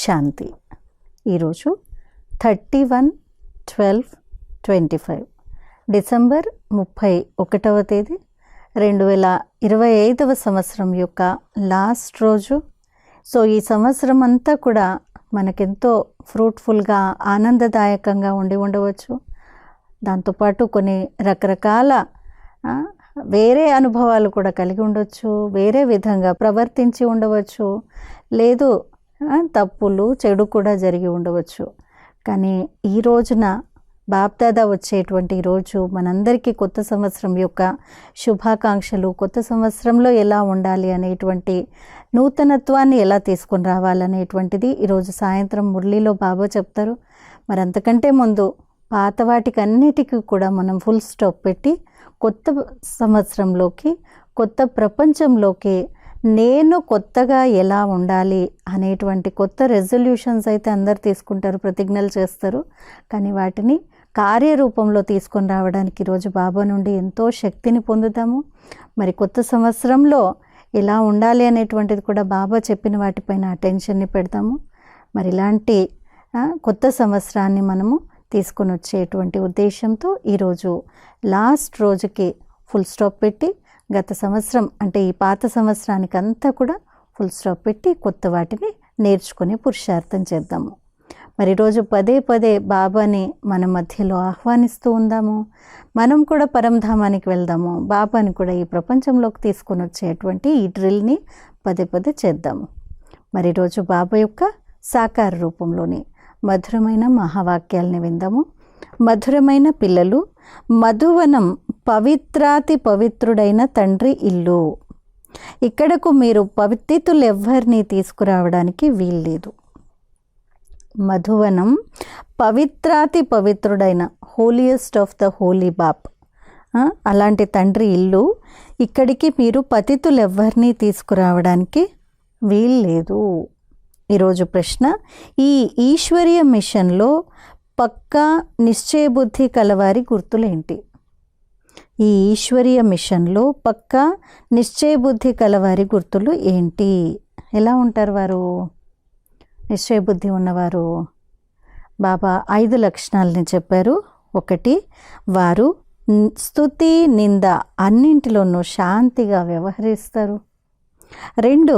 శాంతి. ఈరోజు 31/12/25 డిసెంబర్ 31వ తేదీ 2025వ సంవత్సరం యొక్క లాస్ట్ రోజు. సో ఈ సంవత్సరం అంతా కూడా మనకెంతో ఫ్రూట్ఫుల్గా ఆనందదాయకంగా ఉండవచ్చు. దాంతోపాటు కొన్ని రకరకాల వేరే అనుభవాలు కూడా కలిగి ఉండవచ్చు, వేరే విధంగా ప్రవర్తించి ఉండవచ్చు, లేదు తప్పులు చెడు కూడా జరిగి ఉండవచ్చు. కానీ ఈ రోజున బాప్దాదా వచ్చేటువంటి రోజు మనందరికీ కొత్త సంవత్సరం యొక్క శుభాకాంక్షలు, కొత్త సంవత్సరంలో ఎలా ఉండాలి అనేటువంటి నూతనత్వాన్ని ఎలా తీసుకొని రావాలనేటువంటిది ఈరోజు సాయంత్రం మురళిలో బాబా చెప్తారు. మరి అంతకంటే ముందు పాత వాటికి అన్నిటికీ కూడా మనం ఫుల్ స్టాప్ పెట్టి కొత్త సంవత్సరంలోకి, కొత్త ప్రపంచంలోకి నేను కొత్తగా ఎలా ఉండాలి అనేటువంటి కొత్త రెజల్యూషన్స్ అయితే అందరు తీసుకుంటారు, ప్రతిజ్ఞలు చేస్తారు. కానీ వాటిని కార్యరూపంలో తీసుకొని రావడానికి ఈరోజు బాబా నుండి ఎంతో శక్తిని పొందుతాము. మరి కొత్త సంవత్సరంలో ఎలా ఉండాలి అనేటువంటిది కూడా బాబా చెప్పిన వాటిపైన అటెన్షన్ని పెడతాము. మరి ఇలాంటి కొత్త సంవత్సరాన్ని మనము తీసుకొని వచ్చేటువంటి ఉద్దేశంతో ఈరోజు లాస్ట్ రోజుకి ఫుల్ స్టాప్ పెట్టి గత సంవత్సరం అంటే ఈ పాత సంవత్సరానికి అంతా కూడా ఫుల్ స్టాప్ పెట్టి కొత్త వాటిని నేర్చుకుని పురుషార్థం చేద్దాము. మరి ఈరోజు పదే పదే బాబాని మన మధ్యలో ఆహ్వానిస్తూ ఉందాము. మనం కూడా పరంధామానికి వెళ్దాము. బాబాని కూడా ఈ ప్రపంచంలోకి తీసుకొని వచ్చేటువంటి ఈ డ్రిల్ని పదే పదే చేద్దాము. మరి ఈరోజు బాబా యొక్క సాకార రూపంలోని మధురమైన మహావాక్యాలని విందాము. మధురమైన పిల్లలు, మధువనం పవిత్రాతి పవిత్రుడైన తండ్రి ఇల్లు. ఇక్కడకు మీరు పవిత్రులు ఎవ్వరిని తీసుకురావడానికి వీల్లేదు. మధువనం పవిత్రాతి పవిత్రుడైన హోలియెస్ట్ ఆఫ్ ద హోలీ బాప్, అలాంటి తండ్రి ఇల్లు. ఇక్కడికి మీరు పతితులు ఎవ్వరిని తీసుకురావడానికి వీల్లేదు. ఈరోజు ప్రశ్న, ఈ ఈశ్వరీయ మిషన్లో పక్కా నిశ్చయబుద్ధి కలవారి గుర్తులేంటి? ఈ ఈశ్వరీయ మిషన్లో పక్కా నిశ్చయబుద్ధి కలవారి గుర్తులు ఏంటి? ఎలా ఉంటారు వారు? నిశ్చయబుద్ధి ఉన్నవారు బాబా 5 లక్షణాలని చెప్పారు. 1, వారు స్తుతి నింద అన్నింటిలోనూ శాంతిగా వ్యవహరిస్తారు. 2,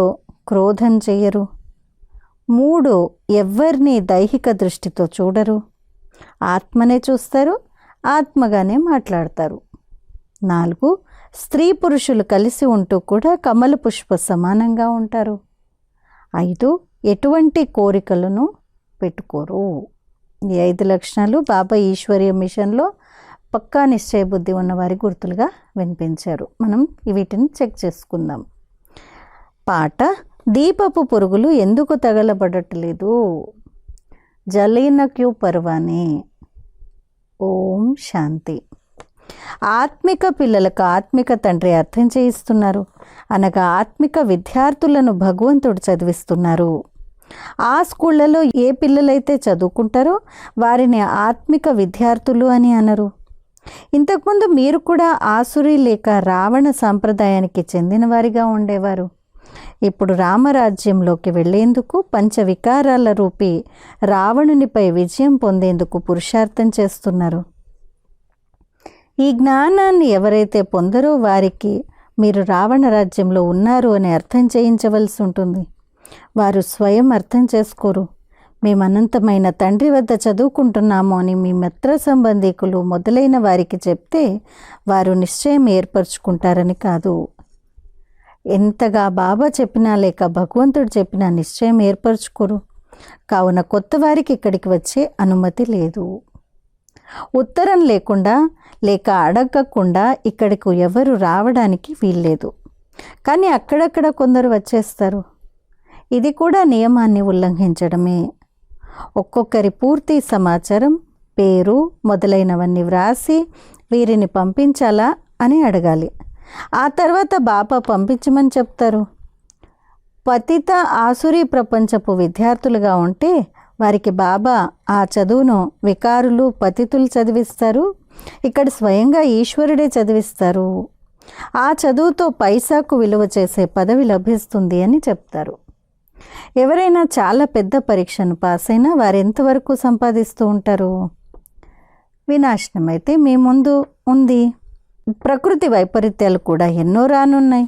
క్రోధం చేయరు. 3, ఎవ్వరిని దైహిక దృష్టితో చూడరు. ఆత్మనే చూస్తారు, ఆత్మగానే మాట్లాడతారు. 4, స్త్రీ పురుషులు కలిసి ఉంటూ కూడా కమల పుష్ప సమానంగా ఉంటారు. 5, ఎటువంటి కోరికలను పెట్టుకోరు. ఈ 5 లక్షణాలు బాబా ఈశ్వరీయ మిషన్లో పక్కా నిశ్చయ బుద్ధి ఉన్నవారి గుర్తులుగా వినిపించారు. మనం వీటిని చెక్ చేసుకుందాం. పాట, దీపపు పురుగులు ఎందుకు తగలబడట్లేదు? జలీన క్యూ పర్వానే. ఓం శాంతి. ఆత్మిక పిల్లలకు ఆత్మిక తండ్రి అర్థం చేయిస్తున్నారు, అనగా ఆత్మిక విద్యార్థులను భగవంతుడు చదివిస్తున్నారు. ఆ స్కూళ్ళలో ఏ పిల్లలైతే చదువుకుంటారో వారిని ఆత్మిక విద్యార్థులు అని అనరు. ఇంతకుముందు మీరు కూడా ఆసురి లేక రావణ సాంప్రదాయానికి చెందిన వారిగా ఉండేవారు. ఇప్పుడు రామరాజ్యంలోకి వెళ్లేందుకు పంచవికారాల రూపీ రావణునిపై విజయం పొందేందుకు పురుషార్థం చేస్తున్నారు. ఈ జ్ఞానాన్ని ఎవరైతే పొందరో వారికి మీరు రావణ రాజ్యంలో ఉన్నారు అని అర్థం చేయించవలసి ఉంటుంది. వారు స్వయం అర్థం చేసుకోరు. మేము అనంతమైన తండ్రి వద్ద చదువుకుంటున్నాము అని మీ మిత్ర సంబంధికులు మొదలైన వారికి చెప్తే వారు నిశ్చయం ఏర్పరచుకుంటారని కాదు. ఎంతగా బాబా చెప్పినా లేక భగవంతుడు చెప్పినా నిశ్చయం ఏర్పరచుకోరు. కావున కొత్త వారికి ఇక్కడికి వచ్చే అనుమతి లేదు. ఉత్తరం లేకుండా లేక అడగకుండా ఇక్కడికి ఎవరు రావడానికి వీల్లేదు. కానీ అక్కడక్కడ కొందరు వచ్చేస్తారు. ఇది కూడా నియమాన్ని ఉల్లంఘించడమే. ఒక్కొక్కరి పూర్తి సమాచారం, పేరు మొదలైనవన్నీ వ్రాసి వీరిని పంపించాలా అని అడగాలి. ఆ తర్వాత బాబా పంపించమని చెప్తారు. పతిత ఆసురీ ప్రపంచపు విద్యార్థులుగా ఉంటే వారికి బాబా ఆ చదువును వికారులు పతితులు చదివిస్తారు. ఇక్కడ స్వయంగా ఈశ్వరుడే చదివిస్తారు. ఆ చదువుతో పైసాకు విలువ చేసే పదవి లభిస్తుంది అని చెప్తారు. ఎవరైనా చాలా పెద్ద పరీక్షను పాస్ అయినా వారు ఎంతవరకు సంపాదిస్తూ ఉంటారు? వినాశనం అయితే మీ ముందు ఉంది. ప్రకృతి వైపరీత్యాలు కూడా ఎన్నో రానున్నాయి.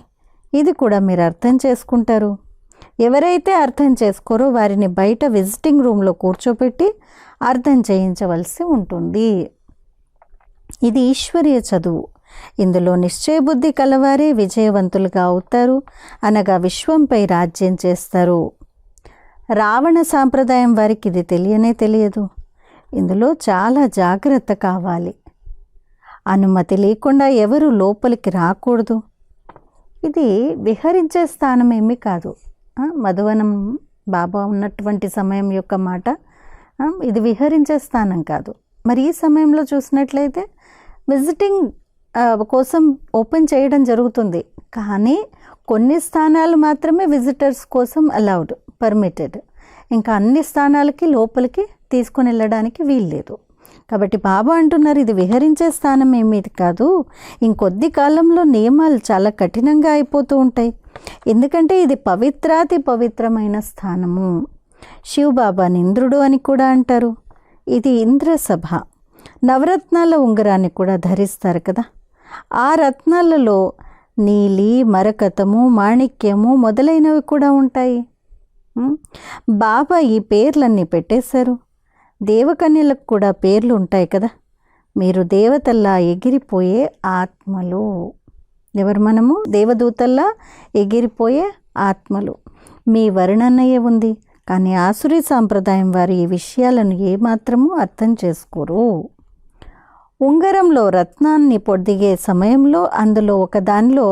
ఇది కూడా మీరు అర్థం చేసుకుంటారు. ఎవరైతే అర్థం చేసుకోరో వారిని బయట విజిటింగ్ రూమ్లో కూర్చోపెట్టి అర్థం చేయించవలసి ఉంటుంది. ఇది ఈశ్వరీయ చదువు. ఇందులో నిశ్చయబుద్ధి కలవారే విజయవంతులుగా అవుతారు, అనగా విశ్వంపై రాజ్యం చేస్తారు. రావణ సాంప్రదాయం వారికి ఇది తెలియదు. ఇందులో చాలా జాగ్రత్త కావాలి. అనుమతి లేకుండా ఎవరు లోపలికి రాకూడదు. ఇది విహరించే స్థానం ఏమీ కాదు. మధువనం బాబా ఉన్నటువంటి సమయం యొక్క మాట. ఇది విహరించే స్థానం కాదు. మరి ఈ సమయంలో చూసినట్లయితే విజిటింగ్ కోసం ఓపెన్ చేయడం జరుగుతుంది, కానీ కొన్ని స్థానాలు మాత్రమే విజిటర్స్ కోసం అలౌడ్, పర్మిటెడ్. ఇంకా అన్ని స్థానాలకి లోపలికి తీసుకొని వెళ్ళడానికి వీల్లేదు. కాబట్టి బాబా అంటున్నారు, ఇది విహరించే స్థానం ఏమీ కాదు. ఇంకొద్ది కాలంలో నియమాలు చాలా కఠినంగా అయిపోతూ ఉంటాయి. ఎందుకంటే ఇది పవిత్రాతి పవిత్రమైన స్థానము. శివబాబాని ఇంద్రుడు అని కూడా అంటారు. ఇది ఇంద్రసభ. నవరత్నాల ఉంగరాన్ని కూడా ధరిస్తారు కదా. ఆ రత్నాలలో నీలి, మరకతము, మాణిక్యము మొదలైనవి కూడా ఉంటాయి. బాబా ఈ పేర్లన్నీ పెట్టేశారు. దేవకన్యలకు కూడా పేర్లు ఉంటాయి కదా. మీరు దేవతల్లా ఎగిరిపోయే ఆత్మలు. ఎవరు మనము? దేవదూతల్లా ఎగిరిపోయే ఆత్మలు. మీ వర్ణనయే ఉంది, కానీ ఆసురీ సాంప్రదాయం వారు ఈ విషయాలను ఏమాత్రము అర్థం చేసుకోరు. ఉంగరంలో రత్నాన్ని పొదిగే సమయంలో అందులో ఒక దానిలో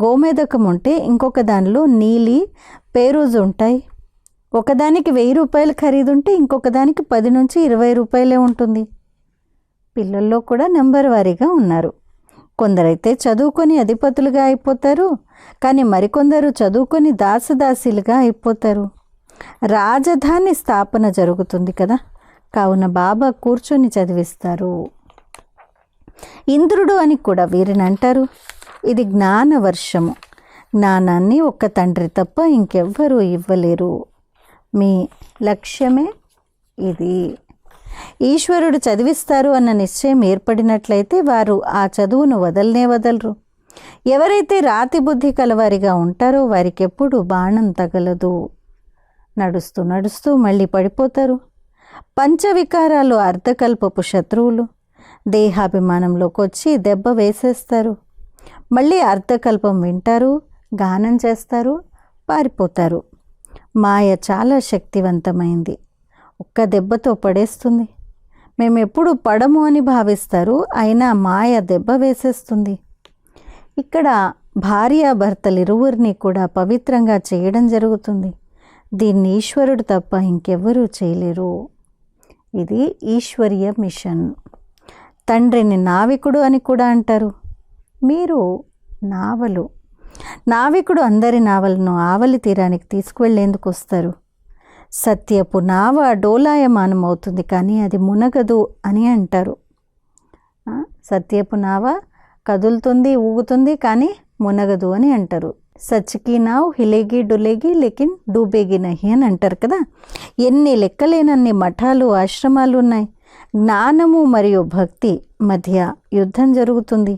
గోమేదకం ఉంటే ఇంకొక దానిలో నీలి, పేరూజు ఉంటాయి. ఒకదానికి 1000 రూపాయలు ఖరీదుంటే ఇంకొక దానికి 10 నుంచి 20 రూపాయలే ఉంటుంది. పిల్లల్లో కూడా నెంబర్ వారీగా ఉన్నారు. కొందరైతే చదువుకొని అధిపతులుగా అయిపోతారు, కానీ మరికొందరు చదువుకొని దాసదాసీలుగా అయిపోతారు. రాజధాని స్థాపన జరుగుతుంది కదా, కావున బాబా కూర్చొని చదివిస్తారు. ఇంద్రుడు అని కూడా వీరిని అంటారు. ఇది జ్ఞాన వర్షము. జ్ఞానాన్ని ఒక్క తండ్రి తప్ప ఇంకెవ్వరూ ఇవ్వలేరు. మీ లక్ష్యమే ఇది. ఈశ్వరుడు చదివిస్తారు అన్న నిశ్చయం ఏర్పడినట్లయితే వారు ఆ చదువును వదలరు. ఎవరైతే రాతి బుద్ధి కలవారిగా ఉంటారో వారికి ఎప్పుడు బాణం తగలదు. నడుస్తూ నడుస్తూ మళ్ళీ పడిపోతారు. పంచవికారాలు అర్ధకల్పపు శత్రువులు. దేహాభిమానంలోకి వచ్చి దెబ్బ వేసేస్తారు. మళ్ళీ అర్ధకల్పం వింటారు, గానం చేస్తారు, పారిపోతారు. మాయ చాలా శక్తివంతమైంది. ఒక్క దెబ్బతో పడేస్తుంది. మేము ఎప్పుడు పడము అని భావిస్తారు, అయినా మాయ దెబ్బ వేసేస్తుంది. ఇక్కడ భార్యాభర్తలు ఇరువురిని కూడా పవిత్రంగా చేయడం జరుగుతుంది. దీన్ని ఈశ్వరుడు తప్ప ఇంకెవ్వరూ చేయలేరు. ఇది ఈశ్వరీయ మిషన్. తండ్రిని నావికుడు అని కూడా అంటారు. మీరు నావలు. నావికుడు అందరి నావలను ఆవలి తీరానికి తీసుకువెళ్ళేందుకు వస్తారు. సత్యపు నావ డోలాయమానం అవుతుంది, కానీ అది మునగదు అని అంటారు. సత్యపు నావ కదులుతుంది, ఊగుతుంది, కానీ మునగదు అని అంటారు. సచ్కి నావ్ హిలేగి డొలేగి లేకిన్ డూబేగి నహి అని అంటారు కదా. ఎన్ని లెక్కలేనన్ని మఠాలు, ఆశ్రమాలు ఉన్నాయి. జ్ఞానము మరియు భక్తి మధ్య యుద్ధం జరుగుతుంది.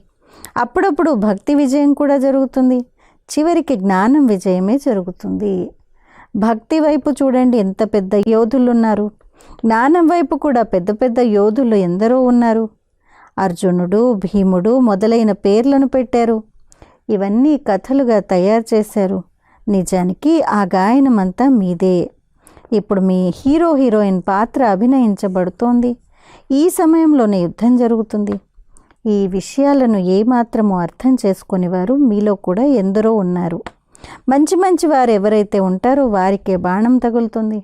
అప్పుడప్పుడు భక్తి విజయం కూడా జరుగుతుంది. చివరికి జ్ఞానం విజయమే జరుగుతుంది. భక్తి వైపు చూడండి, ఎంత పెద్ద యోధులు ఉన్నారు. జ్ఞానం వైపు కూడా పెద్ద పెద్ద యోధులు ఎందరో ఉన్నారు. అర్జునుడు, భీముడు మొదలైన పేర్లను పెట్టారు. ఇవన్నీ కథలుగా తయారు చేశారు. నిజానికి ఆ గాయనమంతా మీదే. ఇప్పుడు మీ హీరోయిన్ పాత్ర అభినయించబడుతోంది. ఈ సమయంలోనే యుద్ధం జరుగుతుంది. ఈ విషయాలను ఏమాత్రము అర్థం చేసుకుని వారు మీలో కూడా ఎందరో ఉన్నారు. మంచి మంచి వారు ఎవరైతే ఉంటారో వారికే బాణం తగులుతుంది.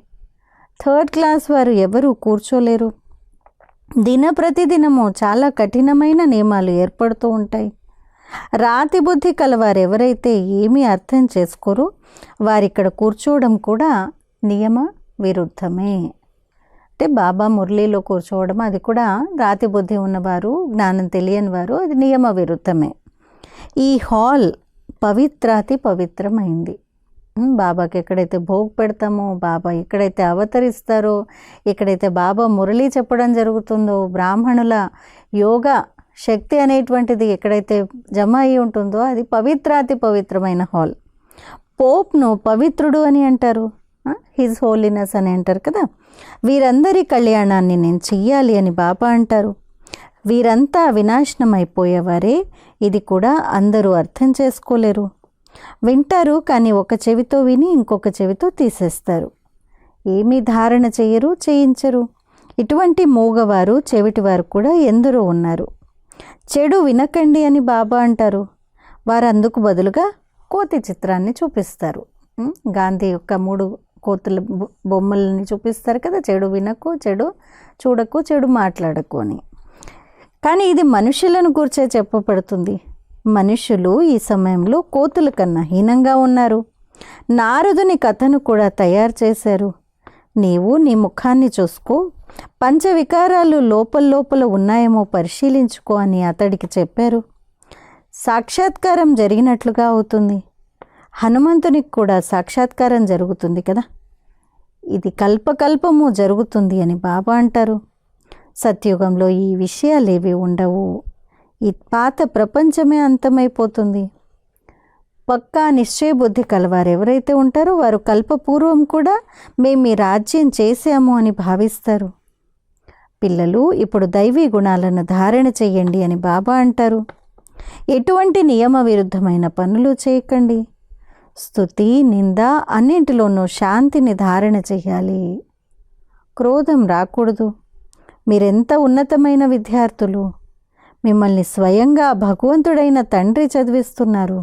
3rd క్లాస్ వారు ఎవరూ కూర్చోలేరు. ప్రతిదినము చాలా కఠినమైన నియమాలు ఏర్పడుతూ ఉంటాయి. రాతి బుద్ధి కలవారు ఎవరైతే ఏమీ అర్థం చేసుకోరో వారిక్కడ కూర్చోవడం కూడా నియమ విరుద్ధమే. అంటే బాబా మురళీలో కూర్చోవడం అది కూడా రాతి బుద్ధి ఉన్నవారు, జ్ఞానం తెలియని వారు, అది నియమ విరుద్ధమే. ఈ హాల్ పవిత్రాతి పవిత్రమైంది. బాబాకి ఎక్కడైతే భోగ్ పెడతామో, బాబా ఎక్కడైతే అవతరిస్తారో, ఎక్కడైతే బాబా మురళి చెప్పడం జరుగుతుందో, బ్రాహ్మణుల యోగా శక్తి అనేటువంటిది ఎక్కడైతే జమ అయి ఉంటుందో అది పవిత్రాతి పవిత్రమైన హాల్. పోప్ను పవిత్రుడు అని అంటారు, హిజ్ హోలీనెస్ అని అంటారు కదా. వీరందరి కళ్యాణాన్ని నేను చెయ్యాలి అని బాబా అంటారు. వీరంతా వినాశనం అయిపోయేవారే, ఇది కూడా అందరూ అర్థం చేసుకోలేరు. వింటారు కానీ ఒక చెవితో విని ఇంకొక చెవితో తీసేస్తారు. ఏమీ ధారణ చెయ్యరు, చేయించరు. ఇటువంటి మూగవారు చెవిటివారు కూడా ఎందరో ఉన్నారు. చెడు వినకండి అని బాబా అంటారు. వారు అందుకు బదులుగా కోతి చిత్రాన్ని చూపిస్తారు. గాంధీ యొక్క 3 కోతుల బొమ్మల్ని చూపిస్తారు కదా, చెడు వినకు, చెడు చూడకు, చెడు మాట్లాడకు అని. కానీ ఇది మనుషులను గుర్చే చెప్పబడుతుంది. మనుషులు ఈ సమయంలో కోతుల కన్నా హీనంగా ఉన్నారు. నారదుని కథను కూడా తయారు చేశారు. నీవు నీ ముఖాన్ని చూసుకో, పంచవికారాలు లోపల ఉన్నాయేమో పరిశీలించుకో అని అతడికి చెప్పారు. సాక్షాత్కారం జరిగినట్లుగా అవుతుంది. హనుమంతునికి కూడా సాక్షాత్కారం జరుగుతుంది కదా. ఇది కల్పకల్పము జరుగుతుంది అని బాబా అంటారు. సత్యుగంలో ఈ విషయాలేవి ఉండవు. ఈ పాత ప్రపంచమే అంతమైపోతుంది. పక్కా నిశ్చయబుద్ధి కలవారు ఎవరైతే ఉంటారో వారు కల్పపూర్వం కూడా మేము ఈ రాజ్యం చేశాము అని భావిస్తారు. పిల్లలు ఇప్పుడు దైవీ గుణాలను ధారణ చెయ్యండి అని బాబా అంటారు. ఎటువంటి నియమ విరుద్ధమైన పనులు చేయకండి. స్తుతి, నింద అన్నింటిలోనూ శాంతిని ధారణ చెయ్యాలి. క్రోధం రాకూడదు. మీరెంత ఉన్నతమైన విద్యార్థులు. మిమ్మల్ని స్వయంగా భగవంతుడైన తండ్రి చదివిస్తున్నారు.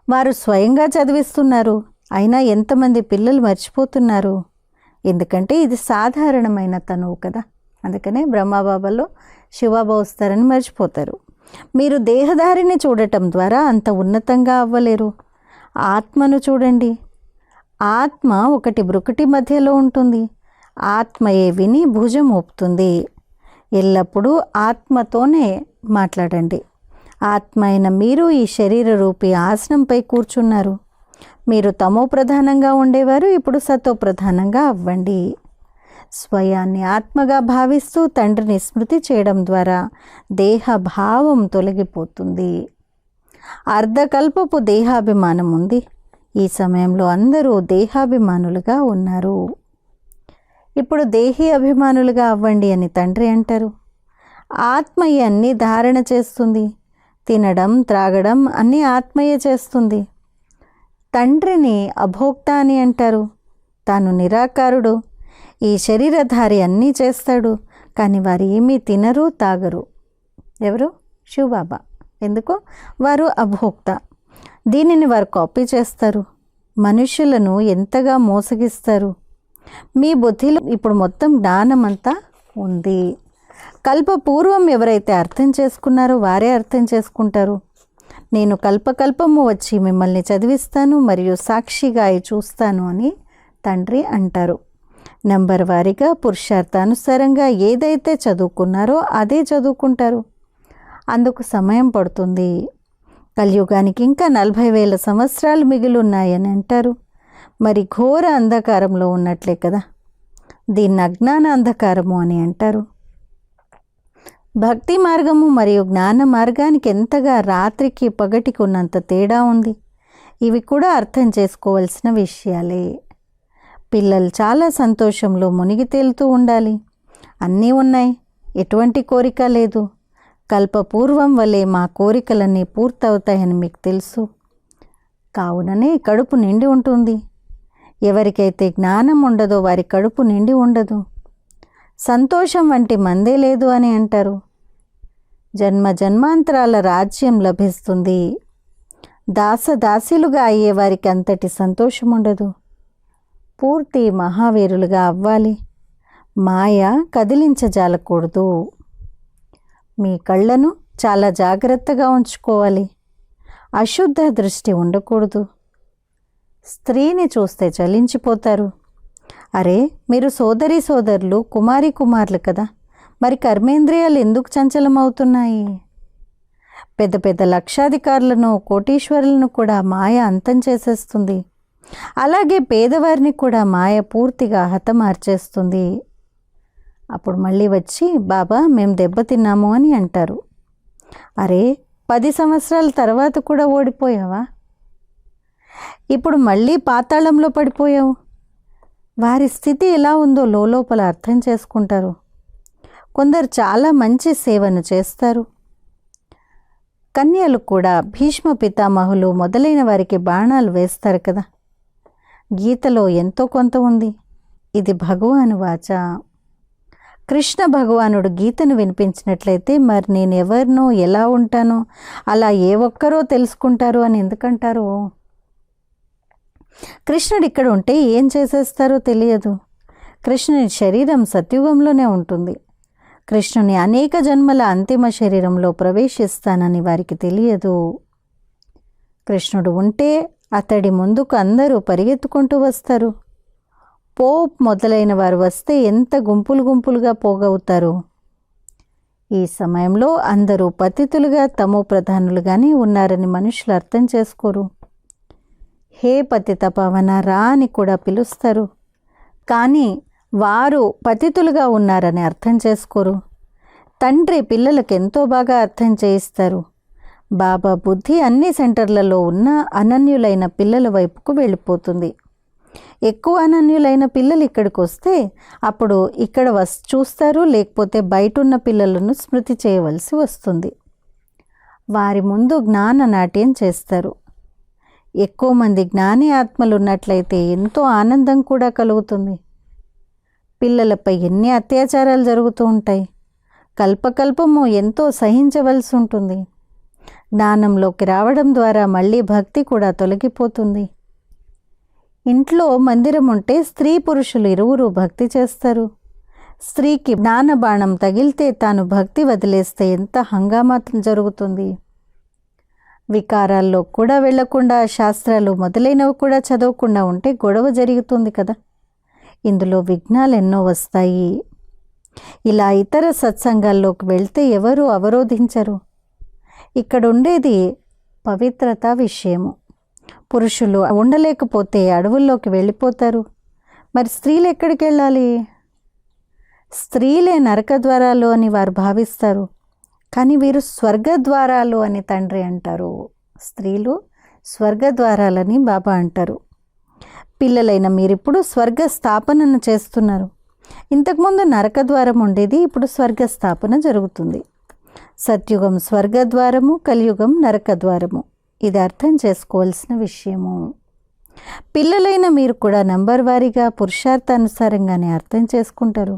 వారు స్వయంగా చదివిస్తున్నారు. అయినా ఎంతమంది పిల్లలు మర్చిపోతున్నారు. ఎందుకంటే ఇది సాధారణమైన తనువు కదా. అందుకనే బ్రహ్మబాబాలో శివబాబా వస్తారని మర్చిపోతారు. మీరు దేహదారిని చూడటం ద్వారా అంత ఉన్నతంగా అవ్వలేరు. ఆత్మను చూడండి. ఆత్మ ఒకటి బ్రుకుటి మధ్యలో ఉంటుంది. ఆత్మయే విని భుజం ఊపుతుంది. ఎల్లప్పుడూ ఆత్మతోనే మాట్లాడండి. ఆత్మ అయిన మీరు ఈ శరీర రూపీ ఆసనంపై కూర్చున్నారు. మీరు తమో ప్రధానంగా ఉండేవారు, ఇప్పుడు సతో ప్రధానంగా అవ్వండి. స్వయాన్ని ఆత్మగా భావిస్తూ తండ్రిని స్మృతి చేయడం ద్వారా దేహ భావం తొలగిపోతుంది. అర్ధకల్పపు దేహాభిమానం ఉంది. ఈ సమయంలో అందరూ దేహాభిమానులుగా ఉన్నారు. ఇప్పుడు దేహీ అభిమానులుగా అవ్వండి అని తండ్రి అంటారు. ఆత్మయే అన్నీ ధారణ చేస్తుంది. తినడం, త్రాగడం అన్నీ ఆత్మయే చేస్తుంది. తండ్రిని అభోక్త అని అంటారు. తాను నిరాకారుడు. ఈ శరీరధారి అన్నీ చేస్తాడు, కానీ వారు ఏమీ తినరు, తాగరు. ఎవరు? శివబాబా. ఎందుకు? వారు అభోక్త. దీనిని వారు కాపీ చేస్తారు. మనుషులను ఎంతగా మోసగిస్తారు. మీ బుద్ధిలో ఇప్పుడు మొత్తం జ్ఞానం అంతా ఉంది. కల్పపూర్వం ఎవరైతే అర్థం చేసుకున్నారో వారే అర్థం చేసుకుంటారు. నేను కల్పకల్పము వచ్చి మిమ్మల్ని చదివిస్తాను మరియు సాక్షిగా చూస్తాను అని తండ్రి అంటారు. నంబర్ వారీగా పురుషార్థానుసారంగా ఏదైతే చదువుకున్నారో అదే చదువుకుంటారు. అందుకు సమయం పడుతుంది. కలియుగానికి ఇంకా 40,000 సంవత్సరాలు మిగిలి ఉన్నాయని అంటారు. మరి ఘోర అంధకారంలో ఉన్నట్లే కదా. దీన్ని అజ్ఞాన అంధకారము అని అంటారు. భక్తి మార్గము మరియు జ్ఞాన మార్గానికి ఎంతగా రాత్రికి పగటికి ఉన్నంత తేడా ఉంది. ఇవి కూడా అర్థం చేసుకోవాల్సిన విషయాలే. పిల్లలు చాలా సంతోషంలో మునిగి తేలుతూ ఉండాలి. అన్నీ ఉన్నాయి, ఎటువంటి కోరిక లేదు. కల్పపూర్వం వలె మా కోరికలన్నీ పూర్తవుతాయని మీకు తెలుసు. కావుననే కడుపు నిండి ఉంటుంది. ఎవరికైతే జ్ఞానం ఉండదో వారి కడుపు నిండి ఉండదు. సంతోషం వంటి మందే లేదు అని అంటారు. జన్మ జన్మాంతరాల రాజ్యం లభిస్తుంది. దాసదాసీలుగా అయ్యే వారికి అంతటి సంతోషం ఉండదు. పూర్తి మహావీరులుగా అవ్వాలి. మాయ కదిలించజాలకూడదు. మీ కళ్ళను చాలా జాగ్రత్తగా ఉంచుకోవాలి. అశుద్ధ దృష్టి ఉండకూడదు. స్త్రీని చూస్తే చలించిపోతారు. అరే, మీరు సోదరి సోదరులు, కుమారి కుమారులు కదా, మరి కర్మేంద్రియాలు ఎందుకు చంచలమవుతున్నాయి? పెద్ద పెద్ద లక్షాధికారులను, కోటీశ్వరులను కూడా మాయ అంతం చేసేస్తుంది. అలాగే పేదవారిని కూడా మాయ పూర్తిగా హతమార్చేస్తుంది. అప్పుడు మళ్ళీ వచ్చి, బాబా మేము దెబ్బతిన్నాము అని అంటారు. అరే 10 సంవత్సరాల తర్వాత కూడా ఓడిపోయావా? ఇప్పుడు మళ్ళీ పాతాళంలో పడిపోయావు. వారి స్థితి ఎలా ఉందో లోపల అర్థం చేసుకుంటారు. కొందరు చాలా మంచి సేవను చేస్తారు. కన్యలు కూడా భీష్మ పితామహులు మొదలైన వారికి బాణాలు వేస్తారు కదా. గీతలో ఎంతో కొంత ఉంది. ఇది భగవాను వాచ. కృష్ణ భగవానుడు గీతను వినిపించినట్లయితే మరి నేను ఎవరినో, ఎలా ఉంటానో అలా ఏ ఒక్కరో తెలుసుకుంటారు అని ఎందుకంటారు? కృష్ణుడు ఇక్కడ ఉంటే ఏం చేసేస్తారో తెలియదు. కృష్ణుని శరీరం సత్యుగంలోనే ఉంటుంది. కృష్ణుని అనేక జన్మల అంతిమ శరీరంలో ప్రవేశిస్తానని వారికి తెలియదు. కృష్ణుడు ఉంటే అతడి ముందుకు అందరూ పరిగెత్తుకుంటూ వస్తారు. పోప్ మొదలైన వారు వస్తే ఎంత గుంపులు గుంపులుగా పోగవుతారు. ఈ సమయంలో అందరూ పతితులుగా, తమో ప్రధానులుగానే ఉన్నారని మనుషులు అర్థం చేసుకోరు. హే పతిత పవన రా అని కూడా పిలుస్తారు. కానీ వారు పతితులుగా ఉన్నారని అర్థం చేసుకోరు. తండ్రి పిల్లలకు ఎంతో బాగా అర్థం చేయిస్తారు. బాబా బుద్ధి అన్ని సెంటర్లలో ఉన్న అనన్యులైన పిల్లల వైపుకు వెళ్ళిపోతుంది. ఎక్కువ అనన్యులైన పిల్లలు ఇక్కడికి వస్తే అప్పుడు ఇక్కడ చూస్తారు, లేకపోతే బయట ఉన్న పిల్లలను స్మృతి చేయవలసి వస్తుంది. వారి ముందు జ్ఞాన నాట్యం చేస్తారు. ఎక్కువ మంది జ్ఞాని ఆత్మలు ఉన్నట్లయితే ఎంతో ఆనందం కూడా కలుగుతుంది. పిల్లలపై ఎన్ని అత్యాచారాలు జరుగుతూ ఉంటాయి. కల్పకల్పము ఎంతో సహించవలసి ఉంటుంది. జ్ఞానంలోకి రావడం ద్వారా మళ్ళీ భక్తి కూడా తొలగిపోతుంది. ఇంట్లో మందిరం ఉంటే స్త్రీ పురుషులు ఇరువురు భక్తి చేస్తారు. స్త్రీకి జ్ఞాన బాణం తగిలితే తాను భక్తి వదిలేస్తే ఎంత హంగామా జరుగుతుంది. వికారాల్లో కూడా వెళ్లకుండా, శాస్త్రాలు మొదలైనవి కూడా చదవకుండా ఉంటే గొడవ జరుగుతుంది కదా. ఇందులో విఘ్నాలు ఎన్నో వస్తాయి. ఇలా ఇతర సత్సంగాల్లోకి వెళ్తే ఎవరూ అవరోధించరు. ఇక్కడ ఉండేది పవిత్రత విషయము. పురుషులు ఉండలేకపోతే అడవుల్లోకి వెళ్ళిపోతారు. మరి స్త్రీలు ఎక్కడికి వెళ్ళాలి? స్త్రీలే నరకద్వారాలు అని వారు భావిస్తారు. కానీ వీరు స్వర్గద్వారాలు అని తండ్రి అంటారు. స్త్రీలు స్వర్గద్వారాలని బాబా అంటారు. పిల్లలైన మీరిప్పుడు స్వర్గ స్థాపనను చేస్తున్నారు. ఇంతకుముందు నరకద్వారం ఉండేది, ఇప్పుడు స్వర్గ స్థాపన జరుగుతుంది. సత్యుగం స్వర్గద్వారము, కలియుగం నరకద్వారము. ఇది అర్థం చేసుకోవాల్సిన విషయము. పిల్లలైన మీరు కూడా నంబర్ వారీగా పురుషార్థానుసారంగానే అర్థం చేసుకుంటారు.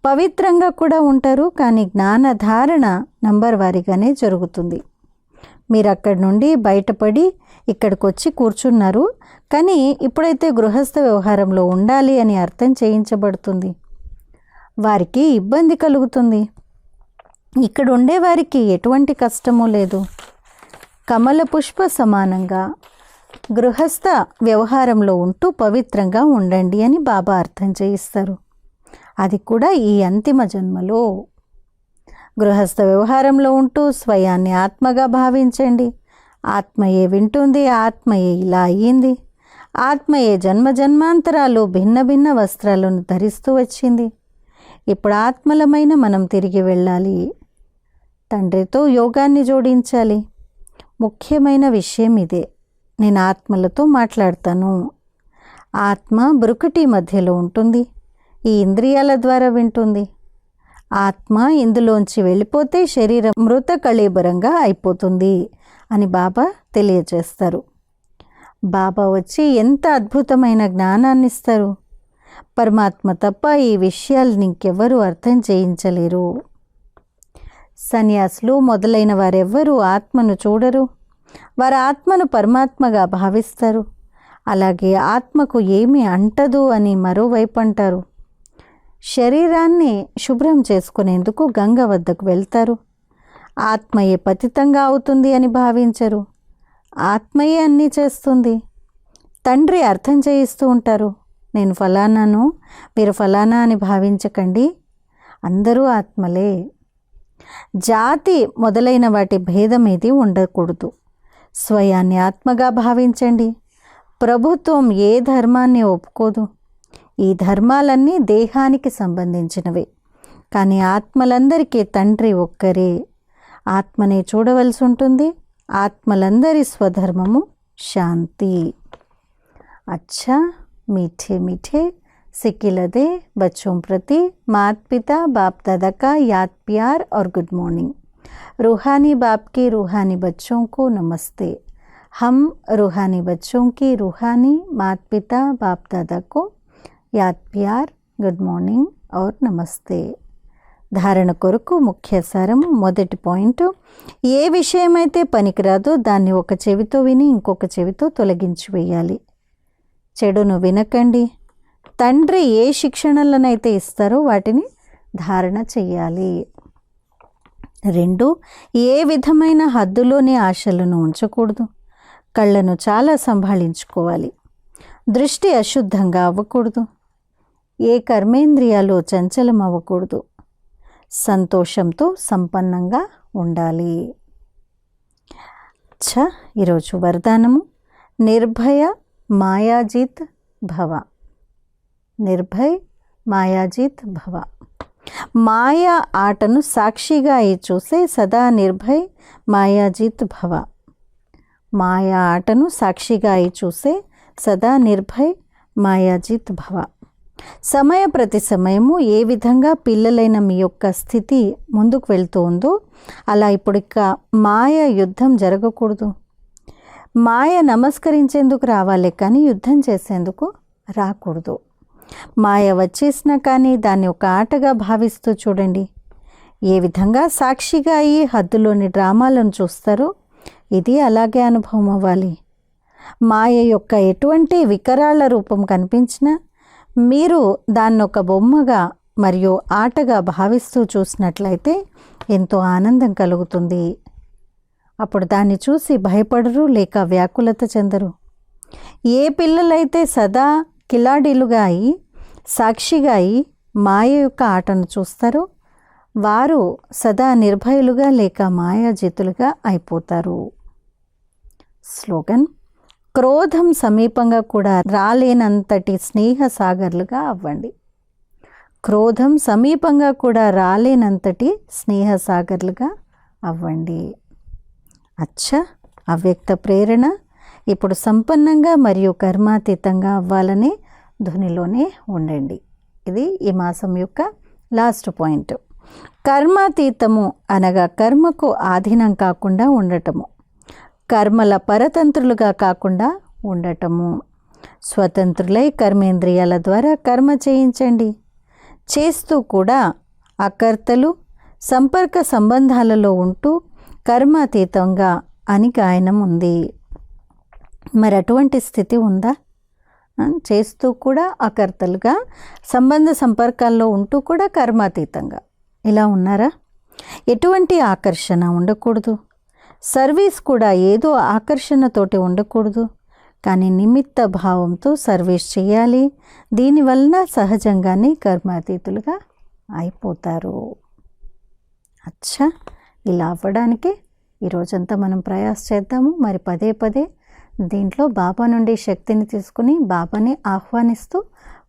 పవిత్రంగా కూడా ఉంటారు. కానీ జ్ఞానధారణ నంబర్ వారీగానే జరుగుతుంది. మీరు అక్కడి నుండి బయటపడి ఇక్కడికి వచ్చి కూర్చున్నారు. కానీ ఇప్పుడైతే గృహస్థ వ్యవహారంలో ఉండాలి అని అర్థం చేయించబడుతుంది. వారికి ఇబ్బంది కలుగుతుంది. ఇక్కడ ఉండేవారికి ఎటువంటి కష్టమూ లేదు. కమల పుష్ప సమానంగా గృహస్థ వ్యవహారంలో ఉంటూ పవిత్రంగా ఉండండి అని బాబా అర్థం చేయిస్తారు. అది కూడా ఈ అంతిమ జన్మలో. గృహస్థ వ్యవహారంలో ఉంటూ స్వయాన్ని ఆత్మగా భావించండి. ఆత్మయే వింటుంది, ఆత్మయే ఇలా అయ్యింది, ఆత్మయే జన్మ జన్మాంతరాలు భిన్న భిన్న వస్త్రాలను ధరిస్తూ వచ్చింది. ఇప్పుడు ఆత్మలమైన మనం తిరిగి వెళ్ళాలి. తండ్రితో యోగాన్ని జోడించాలి. ముఖ్యమైన విషయం ఇదే. నేను ఆత్మలతో మాట్లాడతాను. ఆత్మ బ్రుకుటి మధ్యలో ఉంటుంది. ఈ ఇంద్రియాల ద్వారా వింటుంది. ఆత్మ ఇందులోంచి వెళ్ళిపోతే శరీరం మృత కళేబరంగా అయిపోతుంది అని బాబా తెలియజేస్తారు. బాబా వచ్చి ఎంత అద్భుతమైన జ్ఞానాన్ని ఇస్తారు. పరమాత్మ తప్ప ఈ విషయాలను ఇంకెవ్వరూ అర్థం చేయించలేరు. సన్యాసులు మొదలైన వారెవ్వరూ ఆత్మను చూడరు. వారు ఆత్మను పరమాత్మగా భావిస్తారు. అలాగే ఆత్మకు ఏమీ అంటదు అని మరోవైపు అంటారు. శరీరాన్ని శుభ్రం చేసుకునేందుకు గంగ వద్దకు వెళ్తారు. ఆత్మయే పతితంగా అవుతుంది అని భావించరు. ఆత్మయే అన్నీ చేస్తుంది. తండ్రి అర్థం చేయిస్తూ ఉంటారు. నేను ఫలానాను, మీరు ఫలానా అని భావించకండి. అందరూ ఆత్మలే. జాతి మొదలైన వాటి భేదం ఏది ఉండకూడదు. స్వయాన్ని ఆత్మగా భావించండి. ప్రభుత్వం ఏ ధర్మాన్ని ఒప్పుకోదు. ఈ ధర్మాలన్నీ దేహానికి సంబంధించినవే. కానీ ఆత్మలందరికీ తండ్రి ఒక్కరే. ఆత్మనే చూడవలసి ఉంటుంది. ఆత్మలందరి స్వధర్మము శాంతి. अच्छा मीठे मीठे सिकिलदे बच्चों प्रति माता पिता बाप दादा का याद प्यार और गुड मॉर्निंग। रूहानी बाप के रूहानी बच्चों को नमस्ते। हम रूहानी बच्चों की रूहानी माता पिता बाप दादा को याद प्यार गुड मॉर्निंग और नमस्ते। ధారణ కొరకు ముఖ్య సారము. మొదటి పాయింట్, ఏ విషయమైతే పనికిరాదో దాన్ని ఒక చెవితో విని ఇంకొక చెవితో తొలగించి వేయాలి. చెడును వినకండి. తండ్రి ఏ శిక్షణలనైతే ఇస్తారో వాటిని ధారణ చెయ్యాలి. 2, ఏ విధమైన హద్దులోని ఆశలను ఉంచకూడదు. కళ్ళను చాలా సంభాళించుకోవాలి. దృష్టి అశుద్ధంగా అవ్వకూడదు. ఏ కర్మేంద్రియాలు చంచలం అవ్వకూడదు. సంతోషంతో సంపన్నంగా ఉండాలి. ఈరోజు వరదానము, నిర్భయ మాయాజిత్ భవ. నిర్భయ్ మాయాజిత్ భవ. మాయా ఆటను సాక్షిగా అయి చూసే సదా నిర్భయ్ మాయాజిత్ భవ. మాయా ఆటను సాక్షిగా అయి చూసే సదా నిర్భయ్ మాయాజిత్ భవ. సమయ ప్రతి సమయము ఏ విధంగా పిల్లలైన మీ యొక్క స్థితి ముందుకు వెళ్తూ ఉందో అలా ఇప్పుడు ఇక మాయ యుద్ధం జరగకూడదు. మాయ నమస్కరించేందుకు రావాలి కానీ యుద్ధం చేసేందుకు రాకూడదు. మాయ వచ్చేసినా కానీ దాన్ని ఒక ఆటగా భావిస్తూ చూడండి. ఏ విధంగా సాక్షిగా అయ్యి హద్దులోని డ్రామాలను చూస్తారో ఇది అలాగే అనుభవం అవ్వాలి. మాయ యొక్క ఎటువంటి వికరాళ రూపం కనిపించినా మీరు దాన్ని ఒక బొమ్మగా మరియు ఆటగా భావిస్తూ చూసినట్లయితే ఎంతో ఆనందం కలుగుతుంది. అప్పుడు దాన్ని చూసి భయపడరు లేక వ్యాకులత చెందరు. ఏ పిల్లలైతే సదా కిలాడీలుగా అయి సాక్షిగా అయి మాయ యొక్క ఆటను చూస్తారో వారు సదా నిర్భయులుగా లేక మాయాజితులుగా అయిపోతారు. స్లోగన్, క్రోధం సమీపంగా కూడా రాలేనంతటి స్నేహ సాగర్లుగా అవ్వండి. క్రోధం సమీపంగా కూడా రాలేనంతటి స్నేహ సాగర్లుగా అవ్వండి. అవ్యక్త ప్రేరణ ఇప్పుడు సంపన్నంగా మరియు కర్మాతీతంగా అవ్వాలనే ధ్వనిలోనే ఉండండి. ఇది ఈ మాసం యొక్క లాస్ట్ పాయింట్. కర్మాతీతము అనగా కర్మకు ఆధీనం కాకుండా ఉండటము, కర్మల పరతంత్రులుగా కాకుండా ఉండటము. స్వతంత్రులై కర్మేంద్రియాల ద్వారా కర్మ చేయించండి. చేస్తూ కూడా అకర్తలు సంపర్క సంబంధాలలో ఉంటూ కర్మాతీతంగా అని గాయనం ఉంది. మరి అటువంటి స్థితి ఉందా? చేస్తూ కూడా అకర్తలుగా సంబంధ సంపర్కాల్లో ఉంటూ కూడా కర్మాతీతంగా ఇలా ఉన్నారా? ఎటువంటి ఆకర్షణ ఉండకూడదు. సర్వీస్ కూడా ఏదో ఆకర్షణతోటి ఉండకూడదు. కానీ నిమిత్త భావంతో సర్వీస్ చేయాలి. దీనివలన సహజంగానే కర్మాతీతులుగా అయిపోతారు. ఇలా అవ్వడానికి ఈరోజంతా మనం ప్రయాస చేద్దాము. మరి పదే పదే దీంట్లో బాబా నుండి శక్తిని తీసుకుని బాబాని ఆహ్వానిస్తూ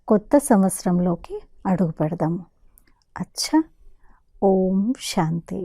కొత్త సంవత్సరంలోకి అడుగు పెడదాము. ఓం శాంతి.